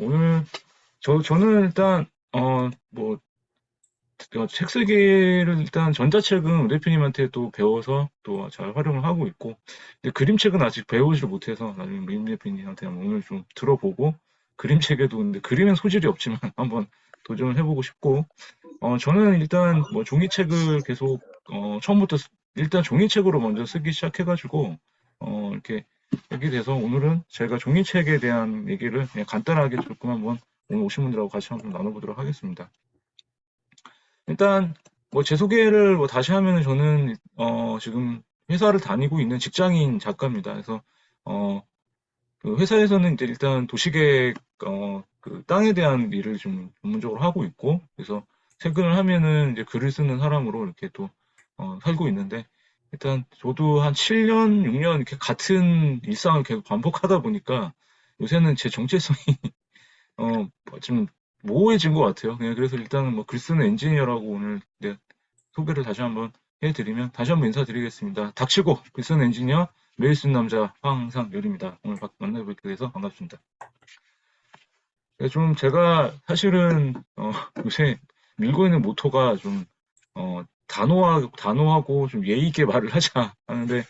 오늘 저는 일단 뭐 책 쓰기를 일단 전자책은 우 대표님한테 또 배워서 또 잘 활용을 하고 있고, 근데 그림책은 아직 배우지를 못해서 나중에 임 대표님한테 오늘 좀 들어보고, 그림책에도 근데 그림엔 소질이 없지만 한번 도전을 해보고 싶고, 저는 일단 뭐 종이책을 계속 처음부터 일단 종이책으로 먼저 쓰기 시작해가지고 이렇게 하게 돼서 오늘은 제가 종이책에 대한 얘기를 그냥 간단하게 조금 한번 오늘 오신 분들하고 같이 한번 나눠보도록 하겠습니다. 일단 뭐 제 소개를 뭐 다시 하면은 저는 지금 회사를 다니고 있는 직장인 작가입니다. 그래서 어, 그 회사에서는 이제 일단 도시계획 그 땅에 대한 일을 좀 전문적으로 하고 있고, 그래서 퇴근을 하면은 이제 글을 쓰는 사람으로 이렇게 또 살고 있는데, 일단 저도 한 7년, 6년 이렇게 같은 일상을 계속 반복하다 보니까 요새는 제 정체성이 좀 모호해진 것 같아요. 그래서 일단은 뭐 글 쓰는 엔지니어라고 오늘 소개를 다시 한번 해드리면, 다시 한번 인사드리겠습니다. 닥치고 글 쓰는 엔지니어, 매일 쓰는 남자 황상열입니다. 오늘 만나뵙게 돼서 반갑습니다. 좀 제가 사실은 요새 밀고 있는 모토가 좀 단호하고 좀 예의 있게 말을 하자 하는데,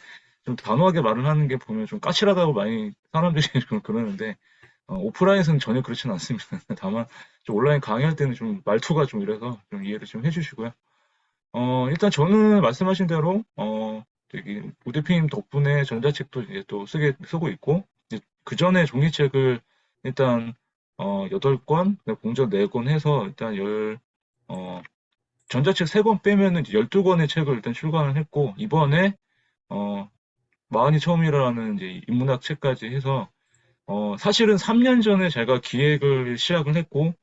좀 단호하게 말을 하는 게 보면 좀 까칠하다고 많이 사람들이 좀 그러는데, 오프라인에서는 전혀 그렇지는 않습니다. 다만 좀 온라인 강의할 때는 좀 말투가 좀 이래서 좀 이해를 좀 해주시고요. 일단 저는 말씀하신 대로 저기 오 대표님 덕분에 전자책도 이제 또 쓰고 있고, 이제 그 전에 종이책을 일단 8권, 공저 4권 해서 일단 전자책 3권 빼면은 이제 12권의 책을 일단 출간을 했고, 이번에 어 마흔이 처음이라는 이제 인문학 책까지 해서 사실은 3년 전에 제가 기획을 시작을 했고,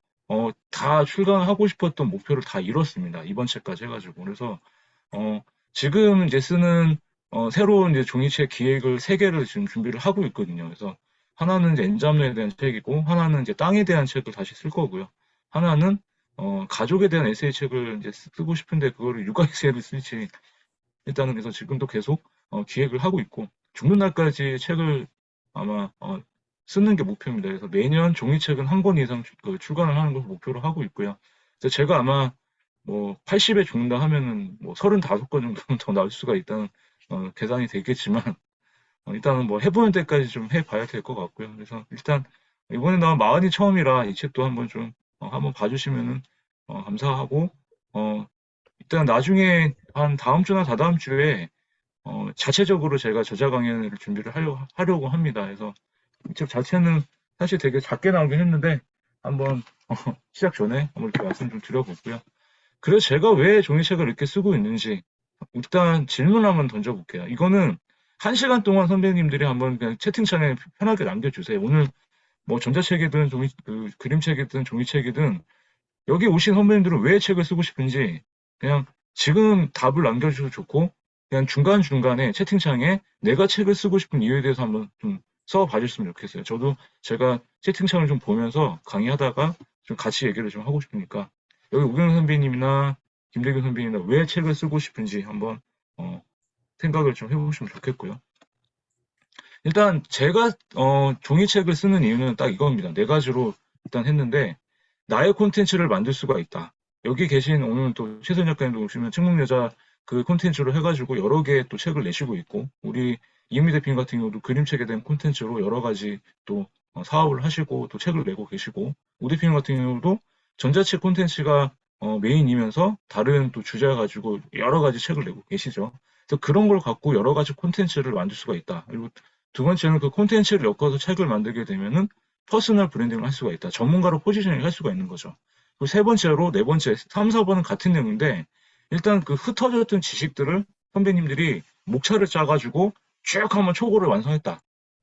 다 출간하고 싶었던 목표를 다 이뤘습니다. 이번 책까지 해가지고. 그래서, 지금 이제 쓰는, 새로운 이제 종이책 기획을 3개를 지금 준비를 하고 있거든요. 그래서 하나는 이제 엔잡러에 대한 책이고, 하나는 이제 땅에 대한 책을 다시 쓸 거고요. 하나는, 가족에 대한 에세이 책을 이제 쓰고 싶은데, 그거를 육아 에세이를 쓸지, 일단은 그래서 지금도 계속 기획을 하고 있고, 죽는 날까지 책을 아마 쓰는 게 목표입니다. 그래서 매년 종이책은 한 권 이상 출간을 하는 것을 목표로 하고 있고요. 그래서 제가 아마 뭐 80에 죽는다 하면은 뭐 35권 정도는 더 나올 수가 있다는 계산이 되겠지만, 일단은 뭐 해보는 데까지 좀 해봐야 될 것 같고요. 그래서 일단 이번에 나온 마흔이 처음이라 이 책도 한번 좀 한번 봐주시면은 감사하고, 어, 일단 나중에 한 다음 주나 다다음 주에 자체적으로 제가 저자 강연을 준비를 하려고 합니다. 그래서 이 책 자체는 사실 되게 작게 나오긴 했는데 한번 시작 전에 한번 이렇게 말씀 좀 드려보고요. 그래서 제가 왜 종이책을 이렇게 쓰고 있는지 일단 질문 한번 던져볼게요. 이거는 1시간 동안 선배님들이 한번 그냥 채팅창에 편하게 남겨주세요. 오늘 뭐 전자책이든 그림책이든 종이책이든 여기 오신 선배님들은 왜 책을 쓰고 싶은지 그냥 지금 답을 남겨주셔도 좋고, 그냥 중간중간에 채팅창에 내가 책을 쓰고 싶은 이유에 대해서 한번 좀 써봐 주셨으면 좋겠어요. 저도 제가 채팅창을 좀 보면서 강의하다가 좀 같이 얘기를 좀 하고 싶으니까, 여기 우경 선배님이나 김대균 선배님이나 왜 책을 쓰고 싶은지 한번 어, 생각을 좀 해보시면 좋겠고요. 일단 제가 종이책을 쓰는 이유는 딱 이겁니다. 4가지로 일단 했는데, 나의 콘텐츠를 만들 수가 있다. 여기 계신 오늘 또 최선 작가님도 오시면 책몽여자 그 콘텐츠로 해가지고 여러 개의 또 책을 내시고 있고, 우리 이은미 대표님 같은 경우도 그림책에 대한 콘텐츠로 여러 가지 또 사업을 하시고 또 책을 내고 계시고, 오 대표님 같은 경우도 전자책 콘텐츠가 메인이면서 다른 또 주제 가지고 여러 가지 책을 내고 계시죠. 그래서 그런 걸 갖고 여러 가지 콘텐츠를 만들 수가 있다. 그리고 두 번째는 그 콘텐츠를 엮어서 책을 만들게 되면은 퍼스널 브랜딩을 할 수가 있다. 전문가로 포지셔닝 할 수가 있는 거죠. 그리고 세 번째로, 네 번째, 3, 4번은 같은 내용인데, 일단 그 흩어졌던 지식들을 선배님들이 목차를 짜가지고 쭉 한번 초고를 완성했다.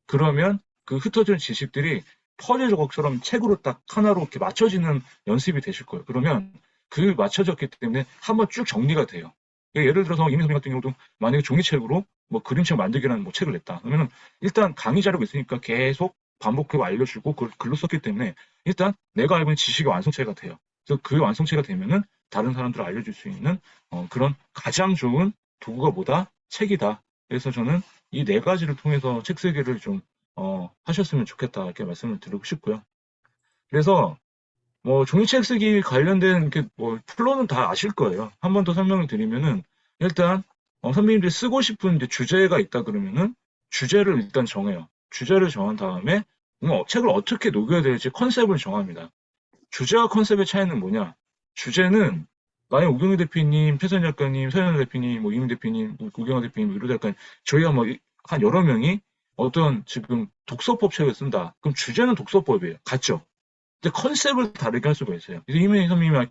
그러면 그 흩어진 지식들이 퍼즐 조각처럼 책으로 딱 하나로 이렇게 맞춰지는 연습이 되실 거예요. 그러면 그 맞춰졌기 때문에 한번 쭉 정리가 돼요. 예를 들어서 이민 선생님 같은 경우도 만약에 종이책으로 뭐 그림책 만들기라는 뭐 책을 냈다. 그러면은 일단 강의 자료가 있으니까 계속 반복하고 알려주고 그걸 글로 썼기 때문에 일단 내가 알고 있는 지식의 완성체가 돼요. 그래서 그 완성체가 되면은 다른 사람들을 알려줄 수 있는 그런 가장 좋은 도구가 뭐다? 책이다. 그래서 저는 이 4가지를 통해서 책 쓰기를 좀 하셨으면 좋겠다 이렇게 말씀을 드리고 싶고요. 그래서 뭐 종이책 쓰기 관련된 뭐 플로는 다 아실 거예요. 한 번 더 설명을 드리면은 일단 선배님들이 쓰고 싶은 이제 주제가 있다 그러면은 주제를 일단 정해요. 주제를 정한 다음에 책을 어떻게 녹여야 될지 컨셉을 정합니다. 주제와 컨셉의 차이는 뭐냐? 주제는 만약 우경희 대표님, 최선 작가님, 서현 대표님, 뭐 이민 대표님, 우경화 대표님, 이루 작가님, 저희가 뭐 한 여러 명이 어떤 지금 독서법 책을 쓴다. 그럼 주제는 독서법이에요. 같죠? 근데 컨셉을 다르게 할 수가 있어요. 그래서 이민희 선생님이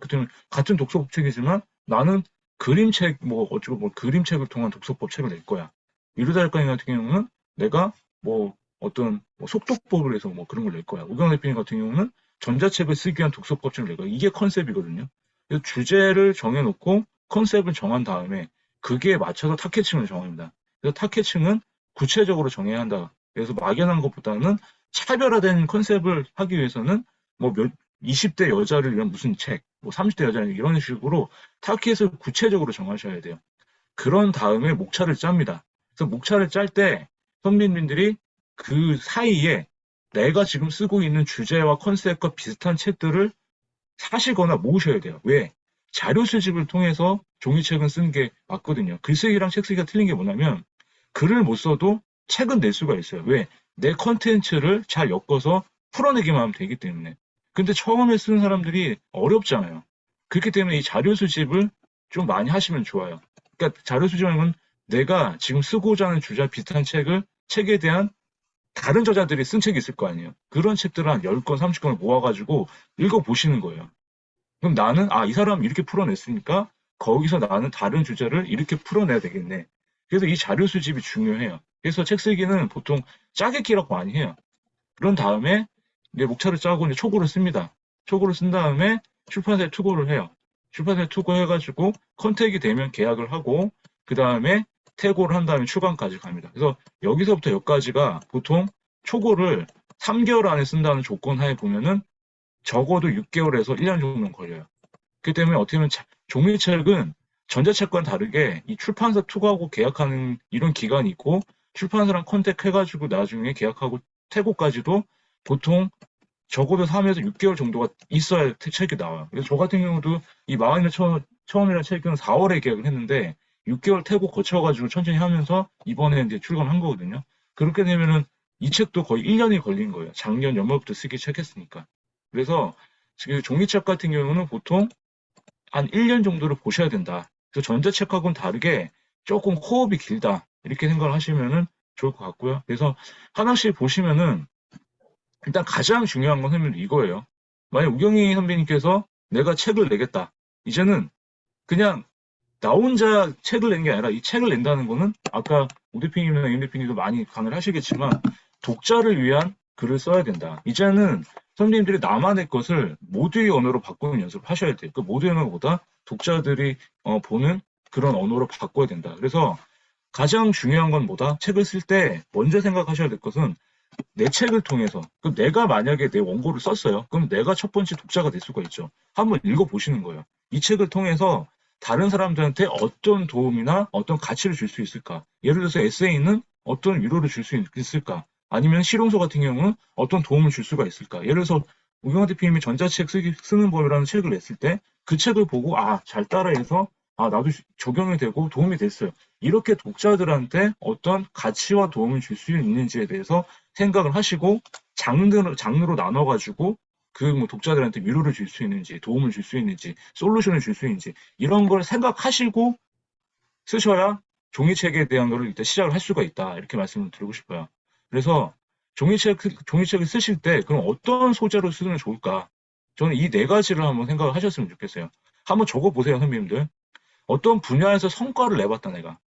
같은 독서법 책이지만 나는 그림책, 뭐 어쩌고 뭐 그림책을 통한 독서법 책을 낼 거야. 이루 작가님 같은 경우는 내가 뭐 어떤 뭐 속독법을 해서 뭐 그런 걸 낼 거야. 우경화 대표님 같은 경우는 전자책을 쓰기 위한 독서법칙을 내고 이게 컨셉이거든요. 그래서 주제를 정해놓고 컨셉을 정한 다음에 그게 맞춰서 타겟층을 정합니다. 그래서 타겟층은 구체적으로 정해야 한다. 그래서 막연한 것보다는 차별화된 컨셉을 하기 위해서는 뭐 20대 여자를 위한 무슨 책, 뭐 30대 여자를 이런 식으로 타겟을 구체적으로 정하셔야 돼요. 그런 다음에 목차를 짭니다. 그래서 목차를 짤 때 선배님들이 그 사이에 내가 지금 쓰고 있는 주제와 컨셉과 비슷한 책들을 사시거나 모으셔야 돼요. 왜? 자료 수집을 통해서 종이책은 쓰는 게 맞거든요. 글쓰기랑 책쓰기가 틀린 게 뭐냐면 글을 못 써도 책은 낼 수가 있어요. 왜? 내 컨텐츠를 잘 엮어서 풀어내기만 하면 되기 때문에. 근데 처음에 쓰는 사람들이 어렵잖아요. 그렇기 때문에 이 자료 수집을 좀 많이 하시면 좋아요. 그러니까 자료 수집하면 내가 지금 쓰고자 하는 주제와 비슷한 책에 대한 다른 저자들이 쓴 책이 있을 거 아니에요. 그런 책들을 한 10권, 30권을 모아가지고 읽어보시는 거예요. 그럼 나는, 이 사람 이렇게 풀어냈으니까 거기서 나는 다른 주제를 이렇게 풀어내야 되겠네. 그래서 이 자료 수집이 중요해요. 그래서 책 쓰기는 보통 짜깁기라고 많이 해요. 그런 다음에 이제 목차를 짜고 이제 초고를 씁니다. 초고를 쓴 다음에 출판사에 투고를 해요. 출판사에 투고해가지고 컨택이 되면 계약을 하고 그 다음에 태고를 한 다음에 출간까지 갑니다. 그래서 여기서부터 여기까지가 보통 초고를 3개월 안에 쓴다는 조건 하에 보면은 적어도 6개월에서 1년 정도는 걸려요. 그렇기 때문에 어떻게 보면 종이책은 전자책과는 다르게 이 출판사 투고하고 계약하는 이런 기간이 있고 출판사랑 컨택해가지고 나중에 계약하고 태고까지도 보통 적어도 3에서 6개월 정도가 있어야 책이 나와요. 그래서 저 같은 경우도 이 마흔의 처음이라는 책은 4월에 계약을 했는데 6개월 태고 거쳐가지고 천천히 하면서 이번에 이제 출간한 거거든요. 그렇게 되면은 이 책도 거의 1년이 걸린 거예요. 작년 연말부터 쓰기 시작했으니까. 그래서 지금 종이책 같은 경우는 보통 한 1년 정도를 보셔야 된다. 그래서 전자책하고는 다르게 조금 호흡이 길다. 이렇게 생각을 하시면은 좋을 것 같고요. 그래서 하나씩 보시면은 일단 가장 중요한 건 선생님 이거예요. 만약 우경희 선배님께서 내가 책을 내겠다. 이제는 그냥 나 혼자 책을 내는 게 아니라 이 책을 낸다는 거는 아까 오 대표님이나 임 대표님도 많이 강의를 하시겠지만 독자를 위한 글을 써야 된다. 이제는 선생님들이 나만의 것을 모두의 언어로 바꾸는 연습을 하셔야 돼요. 그 모두의 언어보다 독자들이 보는 그런 언어로 바꿔야 된다. 그래서 가장 중요한 건 뭐다? 책을 쓸 때 먼저 생각하셔야 될 것은 내 책을 통해서 그럼 내가 만약에 내 원고를 썼어요. 그럼 내가 첫 번째 독자가 될 수가 있죠. 한번 읽어보시는 거예요. 이 책을 통해서 다른 사람들한테 어떤 도움이나 어떤 가치를 줄 수 있을까? 예를 들어서 에세이는 어떤 위로를 줄 수 있을까? 아니면 실용서 같은 경우는 어떤 도움을 줄 수가 있을까? 예를 들어서 우경화 대표님이 전자책 쓰는 법이라는 책을 냈을 때 그 책을 보고 잘 따라해서 나도 적용이 되고 도움이 됐어요. 이렇게 독자들한테 어떤 가치와 도움을 줄 수 있는지에 대해서 생각을 하시고 장르로 나눠가지고 그 뭐 독자들한테 위로를 줄 수 있는지 도움을 줄 수 있는지 솔루션을 줄 수 있는지 이런 걸 생각하시고 쓰셔야 종이책에 대한 거를 일단 시작을 할 수가 있다 이렇게 말씀을 드리고 싶어요. 그래서 종이책을 쓰실 때 그럼 어떤 소재로 쓰면 좋을까? 저는 이 네 가지를 한번 생각을 하셨으면 좋겠어요. 한번 적어보세요, 선배님들. 어떤 분야에서 성과를 내봤다 내가.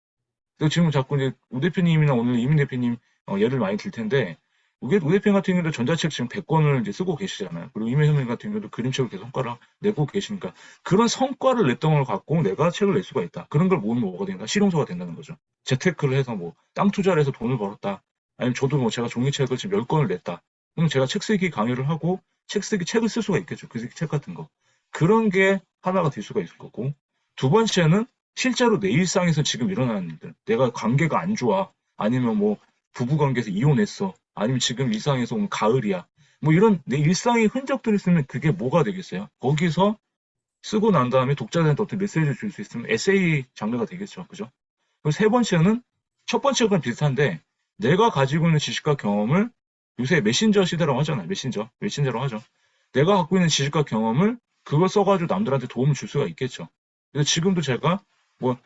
그래서 지금 자꾸 이제 우 대표님이나 오늘 이민 대표님 예를 많이 들 텐데 우 대표님 같은 경우도 전자책 지금 100권을 이제 쓰고 계시잖아요. 그리고 이민 선생님 같은 경우도 그림책을 계속 성과를 내고 계시니까 그런 성과를 냈던 걸 갖고 내가 책을 낼 수가 있다. 그런 걸 모으면 뭐가 된다? 실용서가 된다는 거죠. 재테크를 해서 뭐 땅 투자를 해서 돈을 벌었다. 아니면 저도 뭐 제가 종이책을 지금 10권을 냈다. 그럼 제가 책 쓰기 강의를 하고 책을 쓸 수가 있겠죠. 그 책 같은 거. 그런 게 하나가 될 수가 있을 거고 두 번째는 실제로 내 일상에서 지금 일어나는 일들. 내가 관계가 안 좋아. 아니면 뭐 부부 관계에서 이혼했어. 아니면 지금 일상에서 오늘 가을이야. 뭐 이런 내 일상의 흔적들이 있으면 그게 뭐가 되겠어요? 거기서 쓰고 난 다음에 독자들한테 어떤 메시지를 줄 수 있으면 에세이 장르가 되겠죠. 그죠? 그리고 세 번째는 첫 번째랑 비슷한데 내가 가지고 있는 지식과 경험을 요새 메신저 시대라고 하잖아요. 메신저라고 하죠. 내가 갖고 있는 지식과 경험을 그걸 써가지고 남들한테 도움을 줄 수가 있겠죠. 그래서 지금도 제가 뭐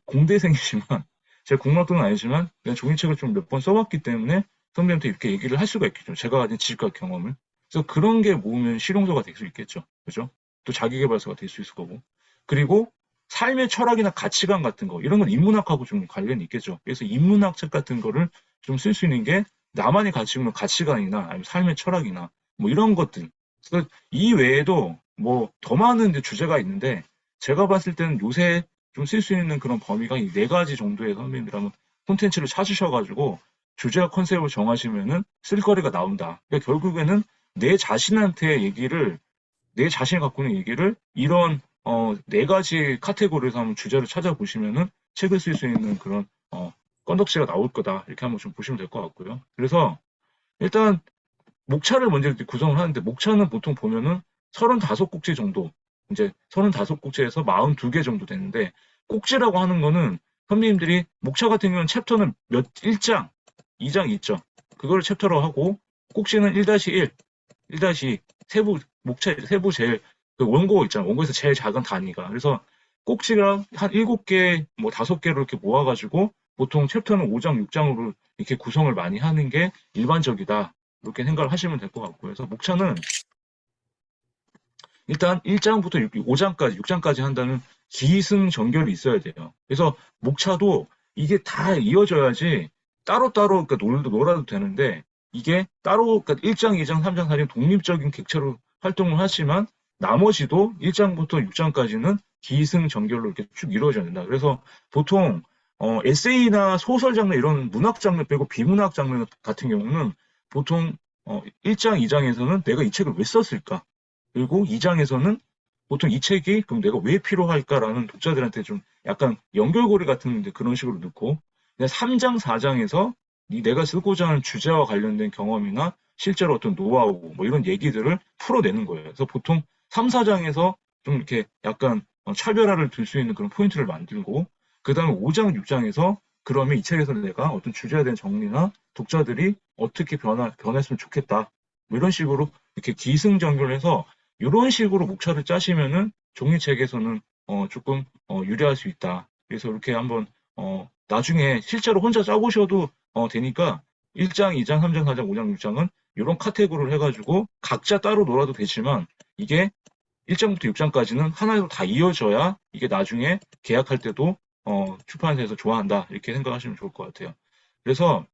공대생이지만 제가 공학도는 아니지만 그냥 종이책을 좀 몇 번 써봤기 때문에 선배한테 이렇게 얘기를 할 수가 있겠죠. 제가 가진 지식과 경험을. 그래서 그런 게 모으면 실용서가 될 수 있겠죠. 그죠? 또 자기계발서가 될 수 있을 거고. 그리고 삶의 철학이나 가치관 같은 거 이런 건 인문학하고 좀 관련이 있겠죠. 그래서 인문학 책 같은 거를 좀 쓸 수 있는 게 나만이 가지고 있는 가치관이나 아니면 삶의 철학이나 뭐 이런 것들. 그래서 이 외에도 뭐 더 많은 주제가 있는데 제가 봤을 때는 요새 좀 쓸 수 있는 그런 범위가 이 네 가지 정도의 선배님들 한번 콘텐츠를 찾으셔가지고 주제와 컨셉을 정하시면은 쓸거리가 나온다. 그러니까 결국에는 내 자신한테 얘기를 내 자신이 갖고 있는 얘기를 이런 네 가지 카테고리에서 한번 주제를 찾아보시면은 책을 쓸 수 있는 그런 건덕지가 나올 거다. 이렇게 한번 좀 보시면 될 것 같고요. 그래서 일단 목차를 먼저 이렇게 구성을 하는데 목차는 보통 보면은 35꼭지 정도 이제 35꼭지에서 42개 정도 되는데 꼭지라고 하는 거는 선배님들이 목차 같은 경우는 챕터는 1장, 2장 있죠. 그걸 챕터로 하고 꼭지는 1-1, 1-2 세부 목차 세부 제일 그 원고 있잖아요. 원고에서 제일 작은 단위가. 그래서 꼭지가 한 7개, 뭐 5개로 이렇게 모아가지고 보통 챕터는 5장, 6장으로 이렇게 구성을 많이 하는 게 일반적이다. 이렇게 생각을 하시면 될 것 같고요. 그래서 목차는 일단 1장부터 5장까지, 6장까지 한다는 기승전결이 있어야 돼요. 그래서 목차도 이게 다 이어져야지 따로따로 그러니까 놀아도 되는데 이게 따로 그러니까 1장, 2장, 3장, 4장 독립적인 객체로 활동을 하지만 나머지도 1장부터 6장까지는 기승전결로 이렇게 쭉 이루어져야 된다. 그래서 보통 에세이나 소설 장르 이런 문학 장르 빼고 비문학 장르 같은 경우는 보통 1장, 2장에서는 내가 이 책을 왜 썼을까? 그리고 2장에서는 보통 이 책이 그럼 내가 왜 필요할까라는 독자들한테 좀 약간 연결고리 같은 그런 식으로 넣고 3장, 4장에서 내가 쓰고자 하는 주제와 관련된 경험이나 실제로 어떤 노하우 뭐 이런 얘기들을 풀어내는 거예요. 그래서 보통 3, 4장에서 좀 이렇게 약간 차별화를 둘 수 있는 그런 포인트를 만들고 그 다음에 5장, 6장에서 그러면 이 책에서 내가 어떤 주제에 대한 정리나 독자들이 어떻게 변했으면 좋겠다. 뭐 이런 식으로 이렇게 기승전결해서 이런 식으로 목차를 짜시면은 종이책에서는 조금 유리할 수 있다. 그래서 이렇게 한번 나중에 실제로 혼자 짜보셔도 되니까 1장, 2장, 3장, 4장, 5장, 6장은 이런 카테고리를 해가지고 각자 따로 놀아도 되지만 이게 1장부터 6장까지는 하나로 다 이어져야 이게 나중에 계약할 때도 출판사에서 좋아한다. 이렇게 생각하시면 좋을 것 같아요. 그래서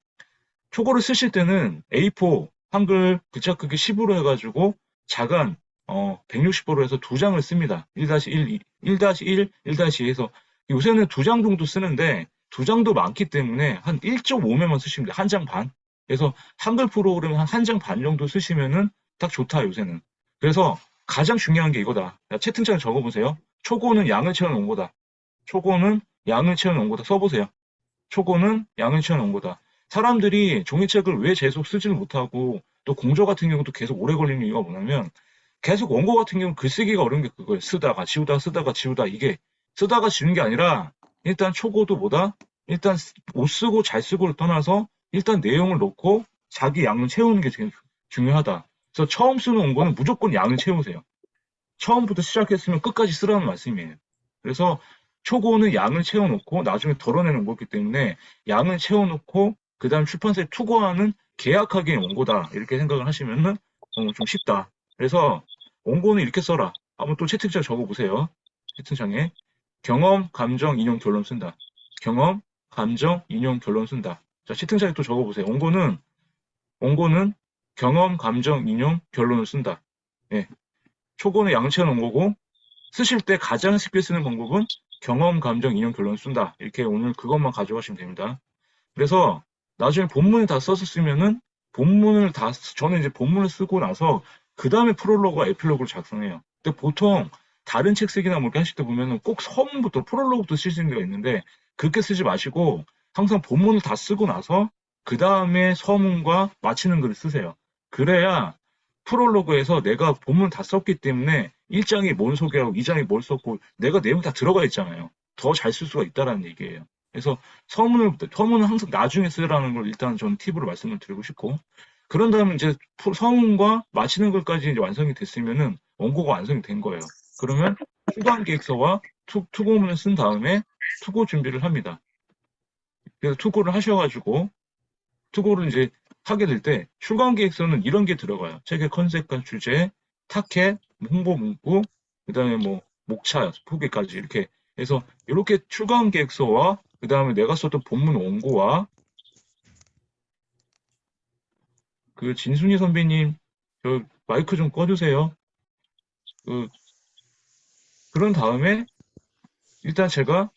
초고를 쓰실 때는 A4 한글 글자 크기 10으로 해가지고 자간 160도로 해서 2장을 씁니다. 1-1, 1-1, 1-2에서 요새는 2장 정도 쓰는데 2장도 많기 때문에 한 1.5매만 쓰시면 돼요. 한 장 반. 그래서 한글 프로그램 한 장 반 정도 쓰시면은 딱 좋다 요새는. 그래서 가장 중요한 게 이거다. 채팅창에 적어보세요. 초고는 양을 채워놓은 거다. 초고는 양을 채워놓은 거다. 써보세요. 초고는 양을 채워놓은 거다. 사람들이 종이책을 왜 계속 쓰지를 못하고 또 공저 같은 경우도 계속 오래 걸리는 이유가 뭐냐면 계속 원고 같은 경우는 글쓰기가 어려운 게 그거예요. 쓰다가 지우다 쓰다가 지우다 이게 쓰다가 지운 게 아니라 일단 초고도 뭐다? 일단 못 쓰고 잘 쓰고를 떠나서 일단 내용을 넣고 자기 양을 채우는 게 되게 중요하다. 그래서 처음 쓰는 원고는 무조건 양을 채우세요. 처음부터 시작했으면 끝까지 쓰라는 말씀이에요. 그래서 초고는 양을 채워놓고 나중에 덜어내는 거기 때문에 양을 채워놓고 그 다음 출판사에 투고하는 계약하기의 원고다. 이렇게 생각을 하시면은 좀 쉽다. 그래서 원고는 이렇게 써라. 한번 또 채팅창 적어보세요. 채팅창에 경험, 감정, 인용, 결론 쓴다. 경험, 감정, 인용, 결론 쓴다. 자, 채팅창에 또 적어보세요. 원고는 경험, 감정, 인용, 결론을 쓴다. 예. 초고는 양을 채워놓은 거고 쓰실 때 가장 쉽게 쓰는 방법은 경험, 감정, 인용, 결론을 쓴다. 이렇게 오늘 그것만 가져가시면 됩니다. 그래서 나중에 본문을 다 써서 쓰면은 저는 이제 본문을 쓰고 나서 그 다음에 프롤로그와 에필로그를 작성해요. 근데 보통 다른 책 쓰기나 뭐 이렇게 하실 때 보면은 꼭 서문부터 프롤로그부터 쓰시는 데가 있는데 그렇게 쓰지 마시고 항상 본문을 다 쓰고 나서 그 다음에 서문과 마치는 글을 쓰세요. 그래야 프롤로그에서 내가 본문 다 썼기 때문에 1장이 뭘 소개하고 2장이 뭘 썼고 내가 내용 다 들어가 있잖아요. 더 잘 쓸 수가 있다라는 얘기예요. 그래서 서문은 항상 나중에 쓰라는 걸 일단 전 팁으로 말씀을 드리고 싶고, 그런 다음에 이제 서문과 마치는 것까지 이제 완성이 됐으면은 원고가 완성이 된 거예요. 그러면 추가한 계획서와 투고문을 쓴 다음에 투고 준비를 합니다. 그래서 투고를 하셔가지고 투고를 이제 하게 될 때 출간 계획서는 이런 게 들어가요. 책의 컨셉과 주제, 타켓, 홍보 문구, 그다음에 뭐 목차, 후기까지 이렇게 해서 이렇게 출간 계획서와 그다음에 내가 썼던 본문 원고와 그 진순이 선배님 저 마이크 좀 꺼주세요. 그 그런 다음에 일단 제가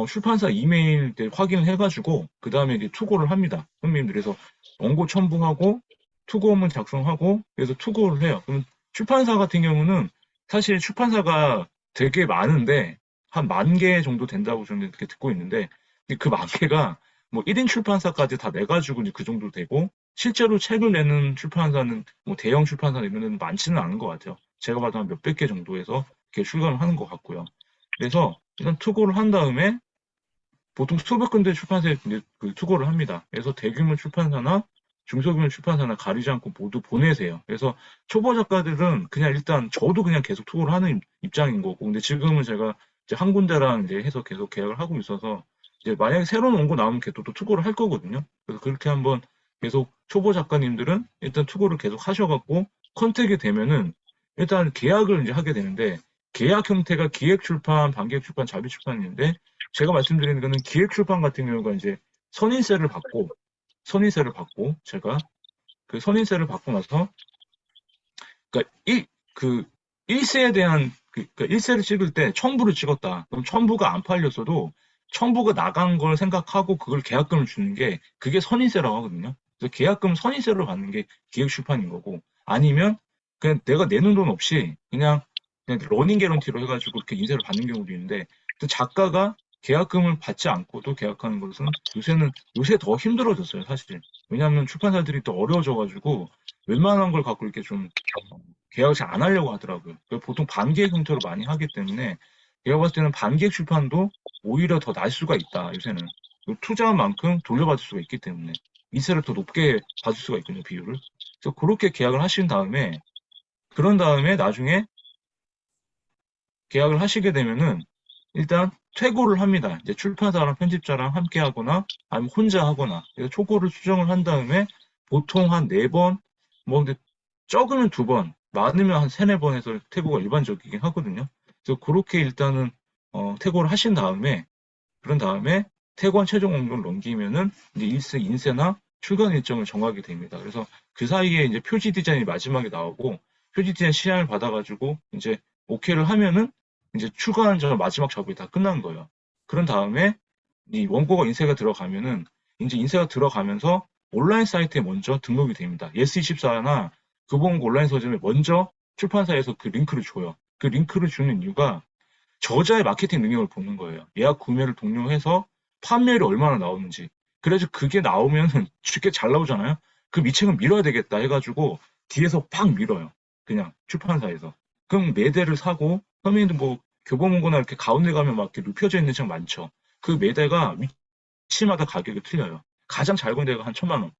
출판사 이메일 확인을 해가지고 그 다음에 이제 투고를 합니다. 선배님들. 그래서 원고 첨부하고 투고문 작성하고 그래서 투고를 해요. 그럼 출판사 같은 경우는 사실 출판사가 되게 많은데 한 10,000개 정도 된다고 저는 이렇게 듣고 있는데 그 10,000개가 뭐 1인 출판사까지 다 내가지고 이제 그 정도 되고 실제로 책을 내는 출판사는 뭐 대형 출판사 이런 데는 많지는 않은 것 같아요. 제가 봐도 한 몇백 개 정도에서 이렇게 출간을 하는 것 같고요. 그래서 일단 투고를 한 다음에 보통 수백 군데 출판사에 이제 그 투고를 합니다. 그래서 대규모 출판사나 중소규모 출판사나 가리지 않고 모두 보내세요. 그래서 초보 작가들은 그냥 일단 저도 그냥 계속 투고를 하는 입장인 거고, 근데 지금은 제가 이제 한 군데랑 이제 해서 계속 계약을 하고 있어서 이제 만약에 새로운 원고 나오면 걔도 또 투고를 할 거거든요. 그래서 그렇게 한번 계속 초보 작가님들은 일단 투고를 계속 하셔갖고 컨택이 되면은 일단 계약을 이제 하게 되는데, 계약 형태가 기획 출판, 반기획 출판, 자비 출판인데 제가 말씀드리는 거는 기획 출판 같은 경우가 이제 선인세를 받고 제가 그 선인세를 받고 나서 그러니까 그 1세에 대한 그러니까 1세를 찍을 때 첨부를 찍었다. 그럼 첨부가 안 팔렸어도 첨부가 나간 걸 생각하고 그걸 계약금을 주는 게 그게 선인세라고 하거든요. 그래서 계약금 선인세로 받는 게 기획 출판인 거고, 아니면 그냥 내가 내는 돈 없이 그냥 러닝 개런티로 해가지고 이렇게 인세를 받는 경우도 있는데, 또 작가가 계약금을 받지 않고도 계약하는 것은 요새 더 힘들어졌어요, 사실. 왜냐하면 출판사들이 또 어려워져가지고 웬만한 걸 갖고 이렇게 좀 계약을 잘 안 하려고 하더라고요. 보통 반기획 형태로 많이 하기 때문에 제가 봤을 때는 반기획 출판도 오히려 더 날 수가 있다, 요새는. 투자한 만큼 돌려받을 수가 있기 때문에 이세를 더 높게 받을 수가 있거든요, 비율을. 그래서 그렇게 계약을 하신 다음에, 그런 다음에 나중에 계약을 하시게 되면은 일단 퇴고를 합니다. 이제 출판사랑 편집자랑 함께 하거나 아니면 혼자 하거나. 그래서 초고를 수정을 한 다음에 보통 한 4번, 뭐 근데 적으면 2번, 많으면 한 3, 4번 해서 퇴고가 일반적이긴 하거든요. 그래서 그렇게 일단은 퇴고를 하신 다음에, 그런 다음에 퇴고한 최종 원고를 넘기면은 이제 인쇄나 출간 일정을 정하게 됩니다. 그래서 그 사이에 이제 표지 디자인이 마지막에 나오고 표지 디자인 시안을 받아가지고 이제 오케이를 하면은 이제 출간 마지막 작업이 다 끝난 거예요. 그런 다음에 이 원고가 인쇄가 들어가면은 이제 인쇄가 들어가면서 온라인 사이트에 먼저 등록이 됩니다. 예스24나 교보문고 온라인 서점에 먼저 출판사에서 그 링크를 줘요. 그 링크를 주는 이유가 저자의 마케팅 능력을 보는 거예요. 예약 구매를 독려해서 판매율이 얼마나 나오는지. 그래서 그게 나오면 쉽게 잘 나오잖아요. 그 미책은 밀어야 되겠다 해가지고 뒤에서 팍 밀어요. 그냥 출판사에서. 그럼 매대를 사고, 선생님도 뭐 교보문고나 이렇게 가운데 가면 막 이렇게 눕혀져 있는 책 많죠. 그 매대가 위치마다 가격이 틀려요. 가장 잘 건 데가 한 1,000만 원.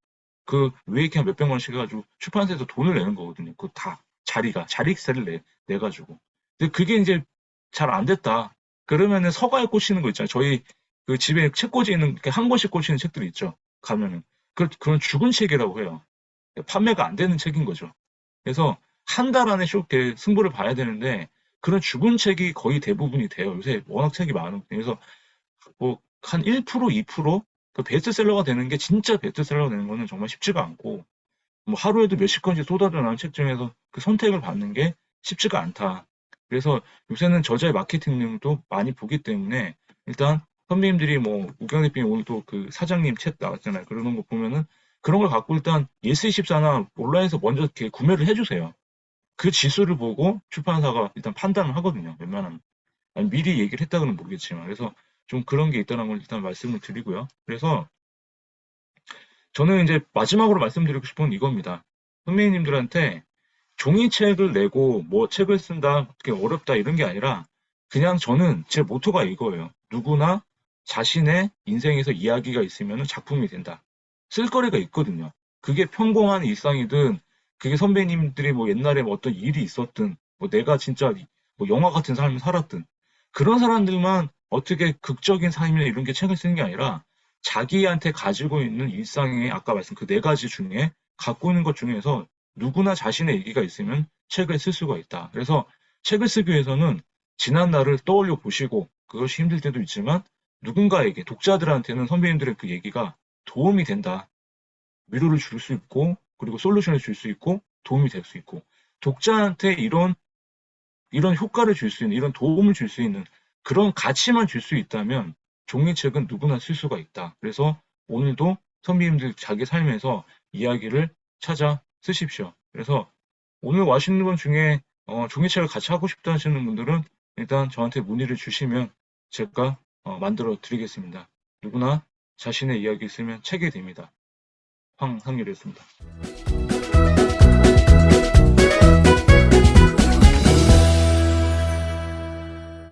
그 왜 이렇게 한 몇백만 원씩 해가지고 출판사에서 돈을 내는 거거든요. 그 다 자리세를 내가지고. 근데 그게 이제 잘 안 됐다. 그러면은 서가에 꽂히는 거 있잖아요. 저희 그 집에 책 꽂이 있는 이렇게 한 권씩 꽂히는 책들이 있죠. 가면은 그런 죽은 책이라고 해요. 판매가 안 되는 책인 거죠. 그래서 한 달 안에 이렇게 승부를 봐야 되는데 그런 죽은 책이 거의 대부분이 돼요. 요새 워낙 책이 많은. 그래서 뭐 한 1%, 2%그 베스트셀러가 되는 게 진짜 베스트셀러가 되는 거는 정말 쉽지가 않고, 뭐 하루에도 몇십 건씩 쏟아져 나오는 책 중에서 그 선택을 받는 게 쉽지가 않다. 그래서 요새는 저자의 마케팅 능력도 많이 보기 때문에 일단 선배님들이 뭐 우경 대표님 오늘 또 그 사장님 책 나왔잖아요. 그러는 거 보면은 그런 걸 갖고 일단 예스24나 온라인에서 먼저 이렇게 구매를 해주세요. 그 지수를 보고 출판사가 일단 판단을 하거든요. 웬만하면. 아니, 미리 얘기를 했다고는 모르겠지만. 그래서 좀 그런 게 있다는 걸 일단 말씀을 드리고요. 그래서 저는 이제 마지막으로 말씀드리고 싶은 건 이겁니다. 선배님들한테 종이책을 내고 뭐 책을 쓴다, 그게 어렵다 이런 게 아니라 그냥 저는 제 모토가 이거예요. 누구나 자신의 인생에서 이야기가 있으면 작품이 된다. 쓸거리가 있거든요. 그게 평범한 일상이든 그게 선배님들이 뭐 옛날에 뭐 어떤 일이 있었든 뭐 내가 진짜 뭐 영화 같은 삶을 살았든 그런 사람들만 어떻게 극적인 삶이나 이런 게 책을 쓰는 게 아니라 자기한테 가지고 있는 일상의 아까 말씀 그 네 가지 중에 갖고 있는 것 중에서 누구나 자신의 얘기가 있으면 책을 쓸 수가 있다. 그래서 책을 쓰기 위해서는 지난 날을 떠올려 보시고 그것이 힘들 때도 있지만 누군가에게 독자들한테는 선배님들의 그 얘기가 도움이 된다. 위로를 줄 수 있고 그리고 솔루션을 줄 수 있고 도움이 될 수 있고 독자한테 이런 효과를 줄 수 있는 이런 도움을 줄 수 있는 그런 가치만 줄 수 있다면 종이책은 누구나 쓸 수가 있다. 그래서 오늘도 선배님들 자기 삶에서 이야기를 찾아 쓰십시오. 그래서 오늘 와시는 분 중에 종이책을 같이 하고 싶다 하시는 분들은 일단 저한테 문의를 주시면 제가 만들어 드리겠습니다. 누구나 자신의 이야기를 쓰면 책이 됩니다. 황상률이었습니다.